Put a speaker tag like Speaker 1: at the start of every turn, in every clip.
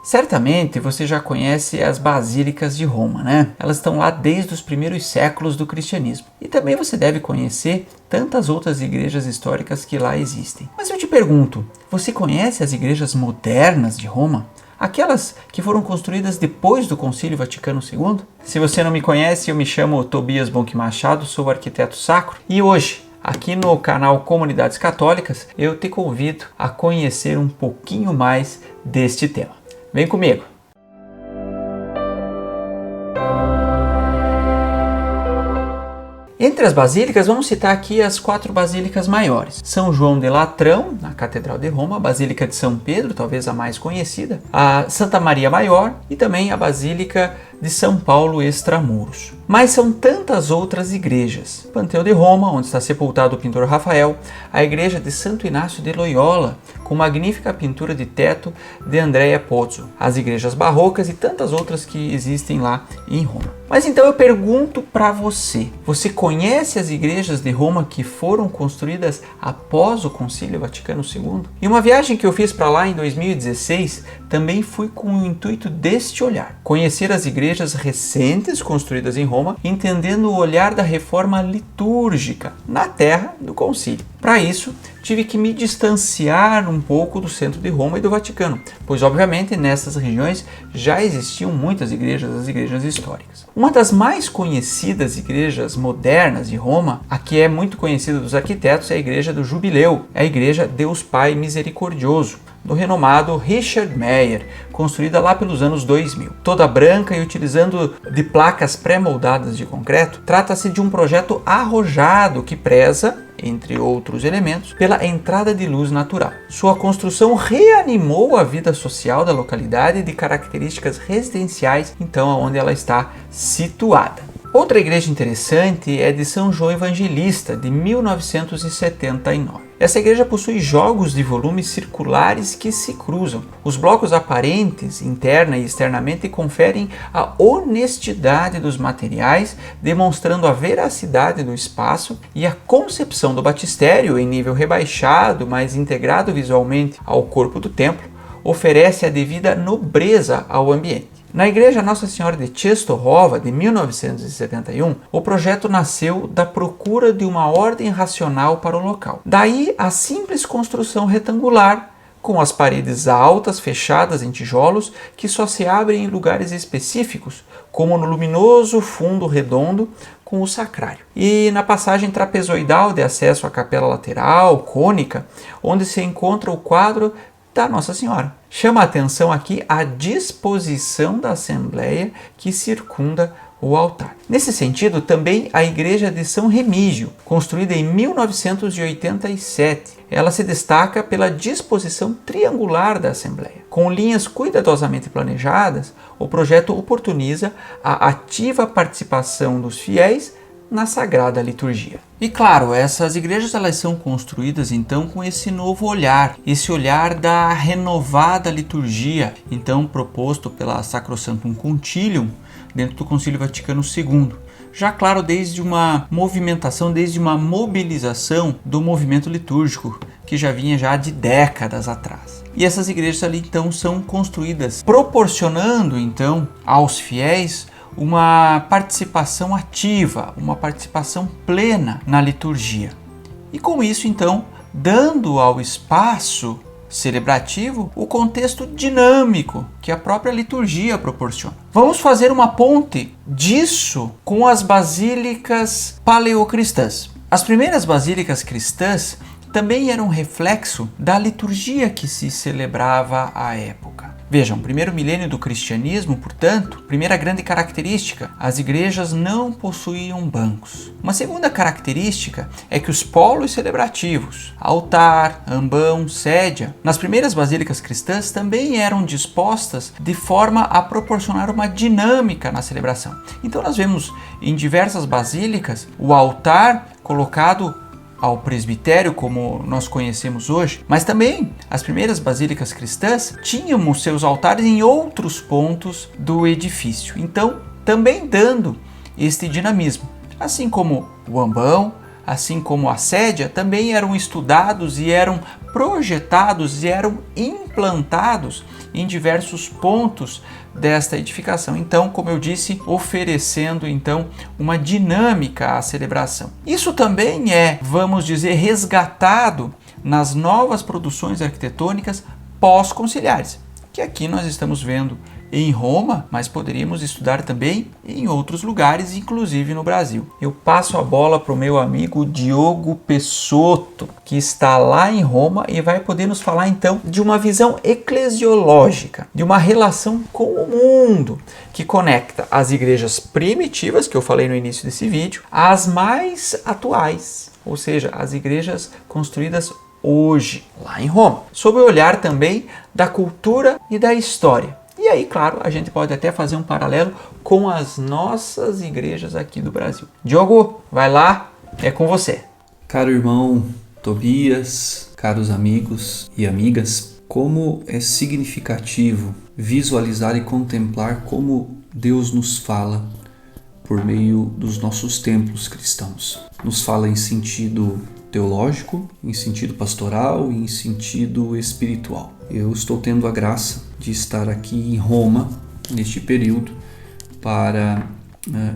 Speaker 1: Certamente você já conhece as basílicas de Roma, né? Elas estão lá desde os primeiros séculos do cristianismo. E também você deve conhecer tantas outras igrejas históricas que lá existem. Mas eu te pergunto, você conhece as igrejas modernas de Roma? Aquelas que foram construídas depois do Concílio Vaticano II? Se você não me conhece, eu me chamo Tobias Bonk Machado, sou arquiteto sacro e hoje, aqui no canal Comunidades Católicas, eu te convido a conhecer um pouquinho mais deste tema. Vem comigo! Entre as basílicas, vamos citar aqui as 4 basílicas maiores. São João de Latrão, na Catedral de Roma, a Basílica de São Pedro, talvez a mais conhecida, a Santa Maria Maior e também a Basílica de São Paulo Extramuros. Mas são tantas outras igrejas. O Panteão de Roma, onde está sepultado o pintor Rafael, a Igreja de Santo Inácio de Loyola, com magnífica pintura de teto de Andrea Pozzo, as igrejas barrocas e tantas outras que existem lá em Roma. Mas então eu pergunto para você conhece as igrejas de Roma que foram construídas após o Concílio Vaticano II? E uma viagem que eu fiz para lá em 2016, também fui com o intuito deste olhar, conhecer as igrejas recentes construídas em Roma, entendendo o olhar da reforma litúrgica na terra do Concílio. Para isso, tive que me distanciar um pouco do centro de Roma e do Vaticano, pois obviamente nessas regiões já existiam muitas igrejas, as igrejas históricas. Uma das mais conhecidas igrejas modernas de Roma, a que é muito conhecida dos arquitetos, é a Igreja do Jubileu, é a Igreja Deus Pai Misericordioso, do renomado Richard Meier, construída lá pelos anos 2000. Toda branca e utilizando de placas pré-moldadas de concreto, trata-se de um projeto arrojado que preza, entre outros elementos, pela entrada de luz natural. Sua construção reanimou a vida social da localidade de características residenciais, então onde ela está situada. Outra igreja interessante é de São João Evangelista, de 1979. Essa igreja possui jogos de volumes circulares que se cruzam. Os blocos aparentes, interna e externamente, conferem a honestidade dos materiais, demonstrando a veracidade do espaço, e a concepção do batistério, em nível rebaixado, mas integrado visualmente ao corpo do templo, oferece a devida nobreza ao ambiente. Na igreja Nossa Senhora de Częstochowa, de 1971, o projeto nasceu da procura de uma ordem racional para o local. Daí a simples construção retangular, com as paredes altas fechadas em tijolos que só se abrem em lugares específicos, como no luminoso fundo redondo com o sacrário. E na passagem trapezoidal de acesso à capela lateral, cônica, onde se encontra o quadro da Nossa Senhora. Chama a atenção aqui a disposição da Assembleia que circunda o altar. Nesse sentido, também a Igreja de São Remígio, construída em 1987, ela se destaca pela disposição triangular da Assembleia. Com linhas cuidadosamente planejadas, o projeto oportuniza a ativa participação dos fiéis na Sagrada Liturgia. E claro, essas igrejas elas são construídas então com esse novo olhar, esse olhar da renovada liturgia, então proposto pela Sacrosanctum Concilium dentro do Concílio Vaticano II. Já claro, desde uma movimentação, desde uma mobilização do movimento litúrgico, que já vinha já de décadas atrás. E essas igrejas ali então são construídas proporcionando então aos fiéis uma participação ativa, uma participação plena na liturgia. E com isso, então, dando ao espaço celebrativo o contexto dinâmico que a própria liturgia proporciona. Vamos fazer uma ponte disso com as basílicas paleocristãs. As primeiras basílicas cristãs também eram reflexo da liturgia que se celebrava à época. Vejam, primeiro milênio do cristianismo, portanto, primeira grande característica, as igrejas não possuíam bancos. Uma segunda característica é que os polos celebrativos, altar, ambão, sédia, nas primeiras basílicas cristãs também eram dispostas de forma a proporcionar uma dinâmica na celebração. Então nós vemos em diversas basílicas o altar colocado ao presbitério, como nós conhecemos hoje, mas também as primeiras basílicas cristãs tinham os seus altares em outros pontos do edifício, então também dando este dinamismo. Assim como o ambão, assim como a sédia, também eram estudados e eram projetados e eram implementados replantados em diversos pontos desta edificação. Então, como eu disse, oferecendo então uma dinâmica à celebração. Isso também é, vamos dizer, resgatado nas novas produções arquitetônicas pós-conciliares, que aqui nós estamos vendo em Roma, mas poderíamos estudar também em outros lugares, inclusive no Brasil. Eu passo a bola para o meu amigo Diogo Pessotto, que está lá em Roma e vai poder nos falar então de uma visão eclesiológica, de uma relação com o mundo, que conecta as igrejas primitivas, que eu falei no início desse vídeo, às mais atuais, ou seja, as igrejas construídas hoje, lá em Roma, sob o olhar também da cultura e da história. E aí, claro, a gente pode até fazer um paralelo com as nossas igrejas aqui do Brasil. Diogo, vai lá, é com você.
Speaker 2: Caro irmão Tobias, caros amigos e amigas, como é significativo visualizar e contemplar como Deus nos fala por meio dos nossos templos cristãos. Nos fala em sentido teológico, em sentido pastoral e em sentido espiritual. Eu estou tendo a graça de estar aqui em Roma, neste período, para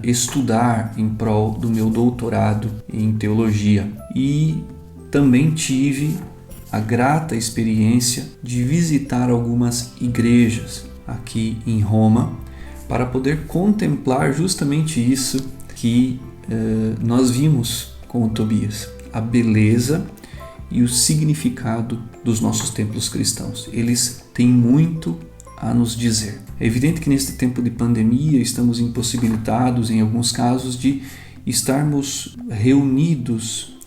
Speaker 2: estudar em prol do meu doutorado em teologia. E também tive a grata experiência de visitar algumas igrejas aqui em Roma, para poder contemplar justamente isso que nós vimos com o Tobias, a beleza e o significado dos nossos templos cristãos. Eles têm muito a nos dizer. É evidente que neste tempo de pandemia estamos impossibilitados, em alguns casos, de estarmos reunidos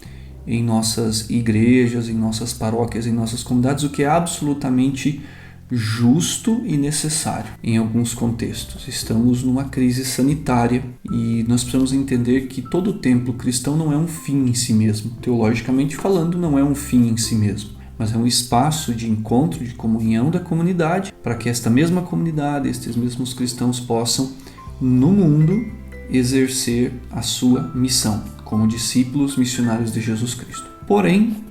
Speaker 2: em nossas igrejas, em nossas paróquias, em nossas comunidades, o que é absolutamente justo e necessário em alguns contextos. Estamos numa crise sanitária e nós precisamos entender que todo templo cristão não é um fim em si mesmo. Teologicamente falando, não é um fim em si mesmo, mas é um espaço de encontro, de comunhão da comunidade, para que esta mesma comunidade, estes mesmos cristãos possam, no mundo, exercer a sua missão como discípulos missionários de Jesus Cristo. Porém,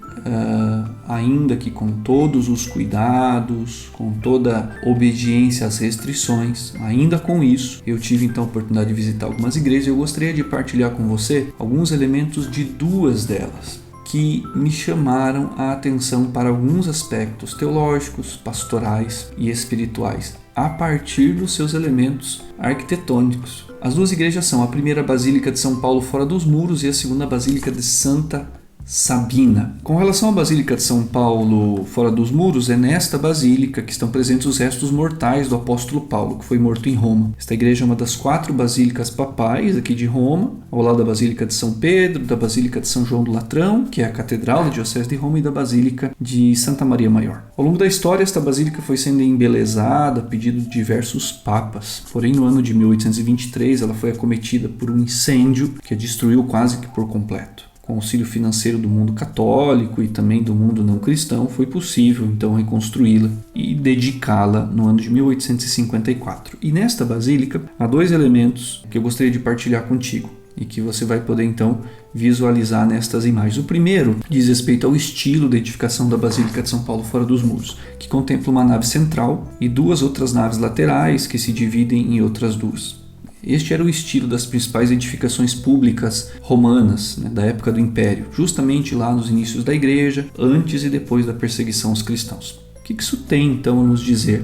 Speaker 2: ainda que com todos os cuidados, com toda obediência às restrições, ainda com isso, eu tive então a oportunidade de visitar algumas igrejas e eu gostaria de partilhar com você alguns elementos de duas delas que me chamaram a atenção para alguns aspectos teológicos, pastorais e espirituais, a partir dos seus elementos arquitetônicos. As duas igrejas são a primeira Basílica de São Paulo fora dos muros e a segunda Basílica de Santa Sabina. Com relação à Basílica de São Paulo fora dos muros, é nesta basílica que estão presentes os restos mortais do apóstolo Paulo, que foi morto em Roma. Esta igreja é uma das 4 basílicas papais aqui de Roma, ao lado da Basílica de São Pedro, da Basílica de São João do Latrão, que é a catedral da Diocese de Roma, e da Basílica de Santa Maria Maior. Ao longo da história, esta basílica foi sendo embelezada a pedido de diversos papas. Porém, no ano de 1823, ela foi acometida por um incêndio que a destruiu quase que por completo. Com o auxílio financeiro do mundo católico e também do mundo não cristão, foi possível então reconstruí-la e dedicá-la no ano de 1854. E nesta basílica há 2 elementos que eu gostaria de partilhar contigo e que você vai poder então visualizar nestas imagens. O primeiro diz respeito ao estilo da edificação da Basílica de São Paulo fora dos muros, que contempla uma nave central e 2 outras naves laterais que se dividem em outras 2. Este era o estilo das principais edificações públicas romanas, da época do Império, justamente lá nos inícios da igreja, antes e depois da perseguição aos cristãos. O que isso tem então a nos dizer,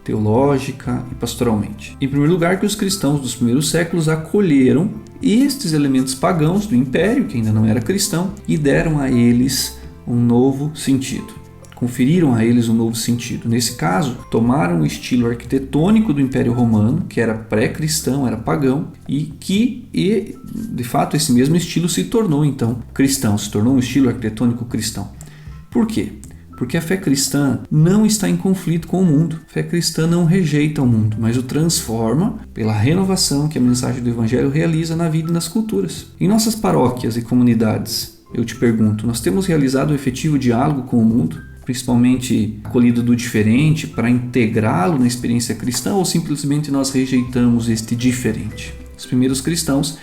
Speaker 2: teológica e pastoralmente? Em primeiro lugar, que os cristãos dos primeiros séculos acolheram estes elementos pagãos do Império, que ainda não era cristão, e deram a eles um novo sentido. Conferiram a eles um novo sentido. Nesse caso, tomaram o estilo arquitetônico do Império Romano, que era pré-cristão, era pagão, e de fato esse mesmo estilo se tornou então cristão, se tornou um estilo arquitetônico cristão. Por quê? Porque a fé cristã não está em conflito com o mundo. A fé cristã não rejeita o mundo, mas o transforma pela renovação que a mensagem do Evangelho realiza na vida e nas culturas. Em nossas paróquias e comunidades, eu te pergunto, nós temos realizado um efetivo diálogo com o mundo? Principalmente acolhido do diferente, para integrá-lo na experiência cristã, ou simplesmente nós rejeitamos este diferente? Os primeiros cristãos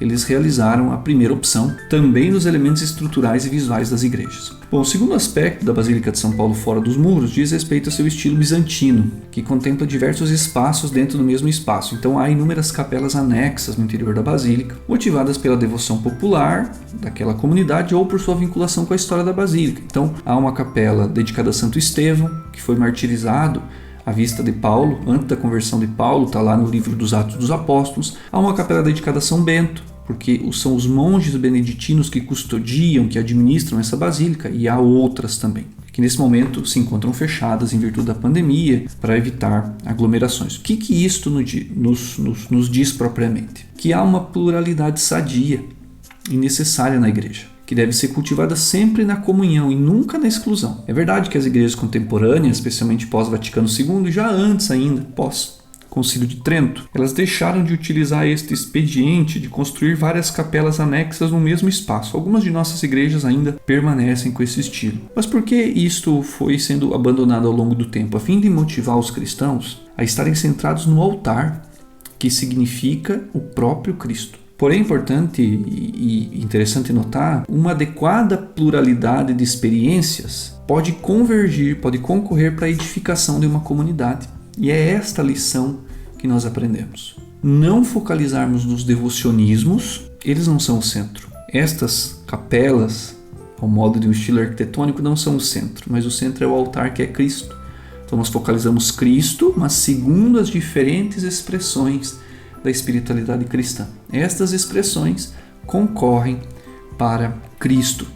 Speaker 2: eles realizaram a primeira opção, também nos elementos estruturais e visuais das igrejas. Bom, o segundo aspecto da Basílica de São Paulo fora dos muros diz respeito ao seu estilo bizantino, que contempla diversos espaços dentro do mesmo espaço. Então há inúmeras capelas anexas no interior da Basílica, motivadas pela devoção popular daquela comunidade ou por sua vinculação com a história da Basílica. Então há uma capela dedicada a Santo Estevão, que foi martirizado à vista de Paulo, antes da conversão de Paulo, está lá no livro dos Atos dos Apóstolos. Há uma capela dedicada a São Bento, porque são os monges beneditinos que custodiam, que administram essa basílica, e há outras também, que nesse momento se encontram fechadas em virtude da pandemia para evitar aglomerações. O que isto nos diz propriamente? Que há uma pluralidade sadia e necessária na igreja, que deve ser cultivada sempre na comunhão e nunca na exclusão. É verdade que as igrejas contemporâneas, especialmente pós-Vaticano II e já antes ainda, pós-Concílio de Trento, elas deixaram de utilizar este expediente de construir várias capelas anexas no mesmo espaço. Algumas de nossas igrejas ainda permanecem com esse estilo. Mas por que isto foi sendo abandonado ao longo do tempo? A fim de motivar os cristãos a estarem centrados no altar, que significa o próprio Cristo. Porém, é importante e interessante notar, uma adequada pluralidade de experiências pode convergir, pode concorrer para a edificação de uma comunidade. E é esta lição que nós aprendemos. Não focalizarmos nos devocionismos, eles não são o centro. Estas capelas, ao modo de um estilo arquitetônico, não são o centro, mas o centro é o altar, que é Cristo. Então nós focalizamos Cristo, mas segundo as diferentes expressões da espiritualidade cristã. Estas expressões concorrem para Cristo,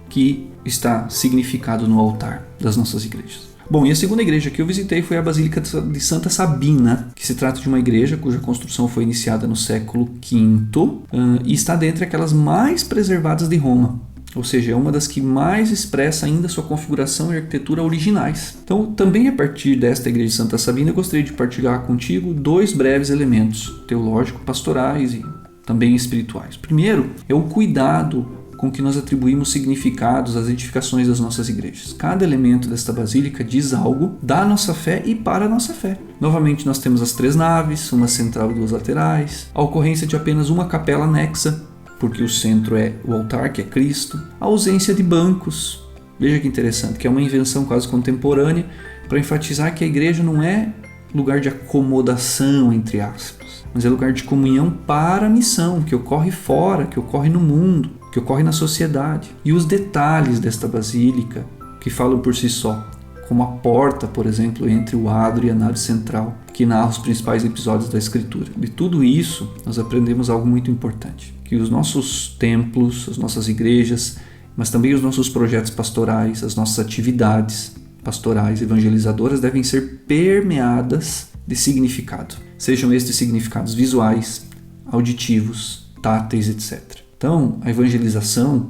Speaker 2: que está significado no altar das nossas igrejas. Bom, e a segunda igreja que eu visitei foi a Basílica de Santa Sabina, que se trata de uma igreja cuja construção foi iniciada no século V e está dentre aquelas mais preservadas de Roma. Ou seja, é uma das que mais expressa ainda sua configuração e arquitetura originais. Então, também a partir desta igreja de Santa Sabina, eu gostaria de partilhar contigo 2 breves elementos teológicos, pastorais e também espirituais. Primeiro, é o cuidado com que nós atribuímos significados às edificações das nossas igrejas. Cada elemento desta basílica diz algo da nossa fé e para a nossa fé. Novamente, nós temos as 3 naves, uma central e 2 laterais, a ocorrência de apenas uma capela anexa, porque o centro é o altar, que é Cristo, a ausência de bancos. Veja que interessante, que é uma invenção quase contemporânea para enfatizar que a igreja não é lugar de acomodação, entre aspas, mas é lugar de comunhão para a missão, que ocorre fora, que ocorre no mundo, que ocorre na sociedade. E os detalhes desta basílica, que falam por si só, como a porta, por exemplo, entre o adro e a nave central, que narra os principais episódios da Escritura. De tudo isso, nós aprendemos algo muito importante, que os nossos templos, as nossas igrejas, mas também os nossos projetos pastorais, as nossas atividades pastorais, evangelizadoras, devem ser permeadas de significado. Sejam estes significados visuais, auditivos, táteis, etc. Então, a evangelização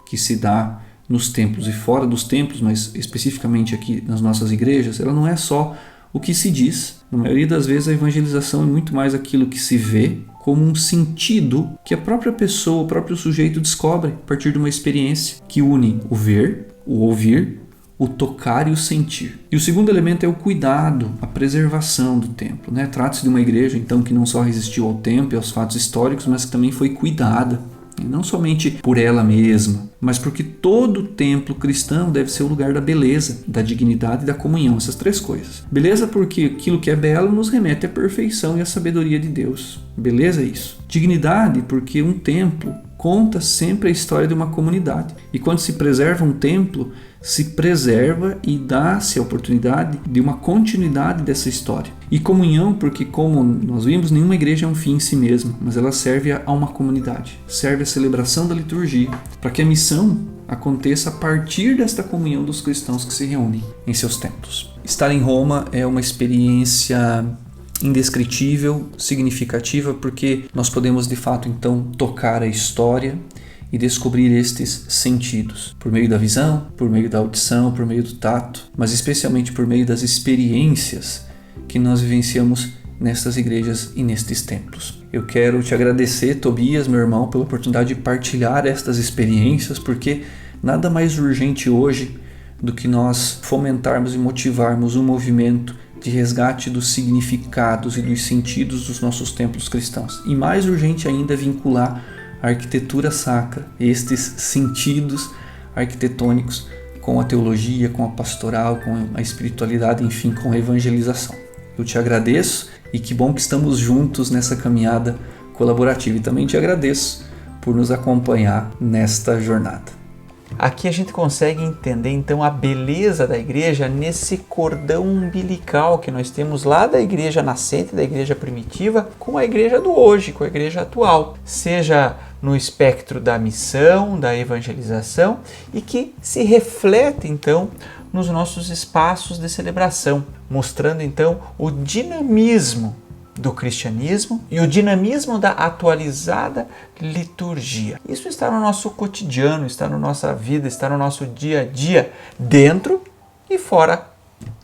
Speaker 2: que se dá nos templos e fora dos templos, mas especificamente aqui nas nossas igrejas, ela não é só o que se diz. Na maioria das vezes a evangelização é muito mais aquilo que se vê como um sentido que a própria pessoa, o próprio sujeito descobre a partir de uma experiência que une o ver, o ouvir, o tocar e o sentir. E o segundo elemento é o cuidado, a preservação do templo. Trata-se de uma igreja, então, que não só resistiu ao tempo e aos fatos históricos, mas que também foi cuidada. Não somente por ela mesma, mas porque todo templo cristão deve ser o lugar da beleza, da dignidade e da comunhão, essas 3 coisas. Beleza porque aquilo que é belo nos remete à perfeição e à sabedoria de Deus. Beleza é isso. Dignidade porque um templo conta sempre a história de uma comunidade. E quando se preserva um templo, se preserva e dá-se a oportunidade de uma continuidade dessa história. E comunhão, porque como nós vimos, nenhuma igreja é um fim em si mesma, mas ela serve a uma comunidade, serve à celebração da liturgia, para que a missão aconteça a partir desta comunhão dos cristãos que se reúnem em seus templos. Estar em Roma é uma experiência indescritível, significativa, porque nós podemos de fato então tocar a história e descobrir estes sentidos, por meio da visão, por meio da audição, por meio do tato, mas especialmente por meio das experiências que nós vivenciamos nestas igrejas e nestes templos. Eu quero te agradecer, Tobias, meu irmão, pela oportunidade de partilhar estas experiências, porque nada mais urgente hoje do que nós fomentarmos e motivarmos um movimento de resgate dos significados e dos sentidos dos nossos templos cristãos. E mais urgente ainda é vincular a arquitetura sacra, estes sentidos arquitetônicos com a teologia, com a pastoral, com a espiritualidade, enfim, com a evangelização. Eu te agradeço e que bom que estamos juntos nessa caminhada colaborativa. E também te agradeço por nos acompanhar nesta jornada.
Speaker 1: Aqui a gente consegue entender então a beleza da igreja nesse cordão umbilical que nós temos lá da igreja nascente, da igreja primitiva, com a igreja do hoje, com a igreja atual, seja no espectro da missão, da evangelização, e que se reflete então nos nossos espaços de celebração, mostrando então o dinamismo do cristianismo e o dinamismo da atualizada liturgia. Isso está no nosso cotidiano, está na nossa vida, está no nosso dia a dia, dentro e fora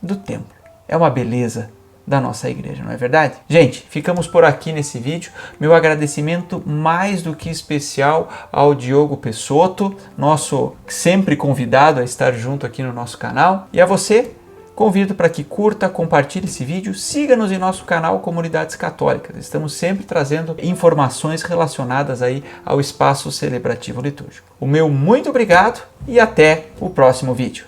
Speaker 1: do templo. É uma beleza da nossa igreja, não é verdade? Gente, ficamos por aqui nesse vídeo. Meu agradecimento mais do que especial ao Diogo Pessotto, nosso sempre convidado a estar junto aqui no nosso canal, e a você. Convido para que curta, compartilhe esse vídeo, siga-nos em nosso canal Comunidades Católicas. Estamos sempre trazendo informações relacionadas aí ao espaço celebrativo litúrgico. O meu muito obrigado e até o próximo vídeo.